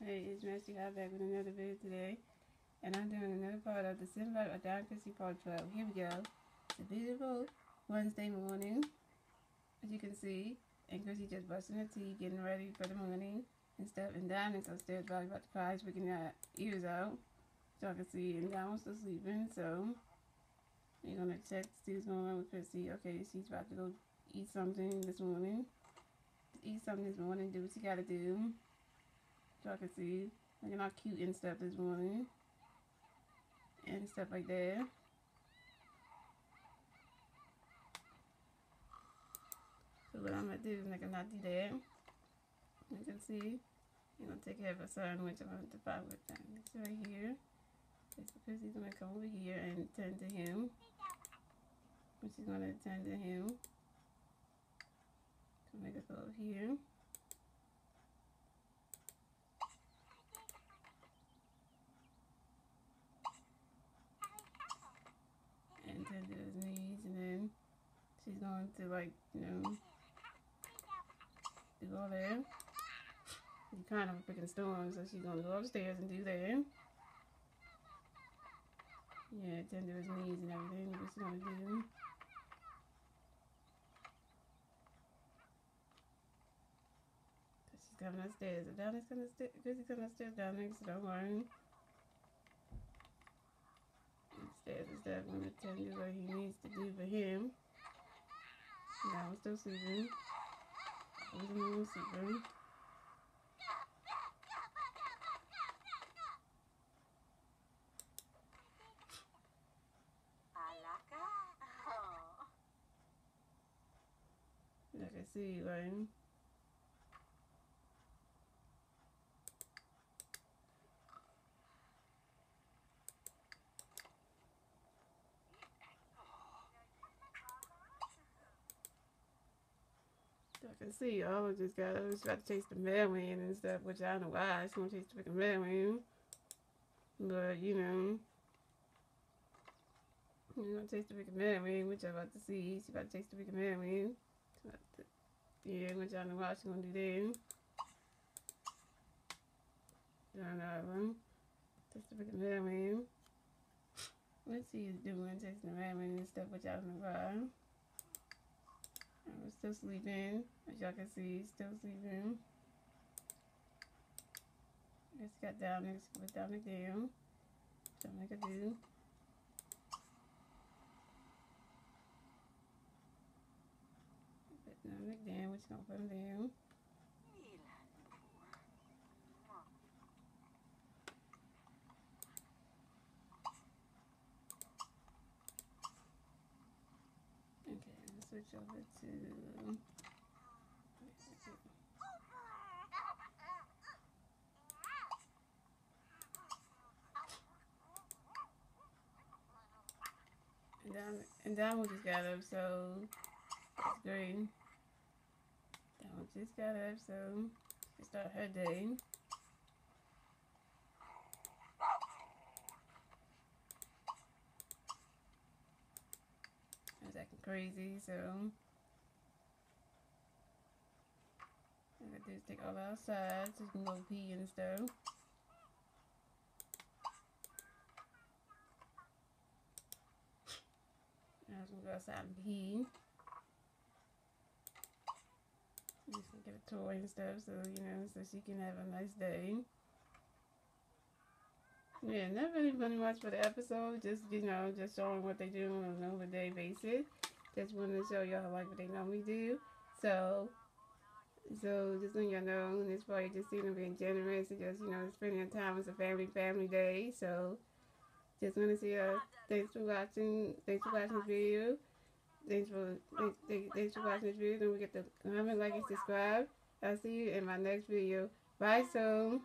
Hey, it's Master Hot back with another video today, and I'm doing another part of the Simba of Don Chrissy Part 12. Here we go. It's a beautiful Wednesday morning, as you can see, and Chrissy just brushing her teeth, getting ready for the morning and stuff, and Don is upstairs probably about to cry, sticking her ears out, so I can see, and Don was still sleeping, so you're going to check to see what's going on with Chrissy. Okay, she's about to go eat something this morning. Eat something this morning, do what she gotta do. So I can see, looking all cute and stuff this morning. And stuff like that. So what I'm going to do is I'm going to not do that. You can see, I'm going to take care of a son, which I'm going to find with them. It's right here. It's because he's going to come over here and tend to him. Which is going to tend to him. So I'm going to go over here. And tend to his knees, and then she's going to, like, you know, do all that. It's kind of a freaking storm, so she's going to go upstairs and do that. Yeah, tend to his knees and everything, what she's going to do. So she's coming upstairs. So Donna's coming upstairs. Chrissy's coming upstairs down next, so don't worry. Upstairs and stuff. I'm going to tell you what he needs to do for him. Now I'm still sleeping. I'm sleeping. I can see, right? I can see all just got about to chase the mailman and stuff, which I don't know why she want to chase the freaking mailman. But you know, you're gonna chase the freaking mailman, which I'm about to see. She's about to chase the freaking mailman. Yeah, which I don't know why she's gonna do that. I don't know. Chase the freaking mailman. What she is doing, chasing the mailman and stuff, which I don't know why. I'm still sleeping, as y'all can see, still sleeping. Just got down there, just put down down. Something I could do. Put down down, which gonna put them down. Okay, let's switch over to and Diamond just got up, so that's great. Diamond just got up, so she can start her day. I was acting crazy, so all I gotta do is take all outside so you can go pee and stuff. I was gonna go outside and pee. Just gonna get a toy and stuff, so you know, so she can have a nice day. Yeah, not really much for the episode. Just you know, just showing what they do on an everyday basis. Just wanted to show y'all like what they normally do. So just letting y'all know, this part just seeing them being generous and just you know spending time with a family day. So just want to see thanks for watching. Thanks for watching this video. Thanks for watching this video. Don't forget to comment, like, and subscribe. I'll see you in my next video. Bye soon.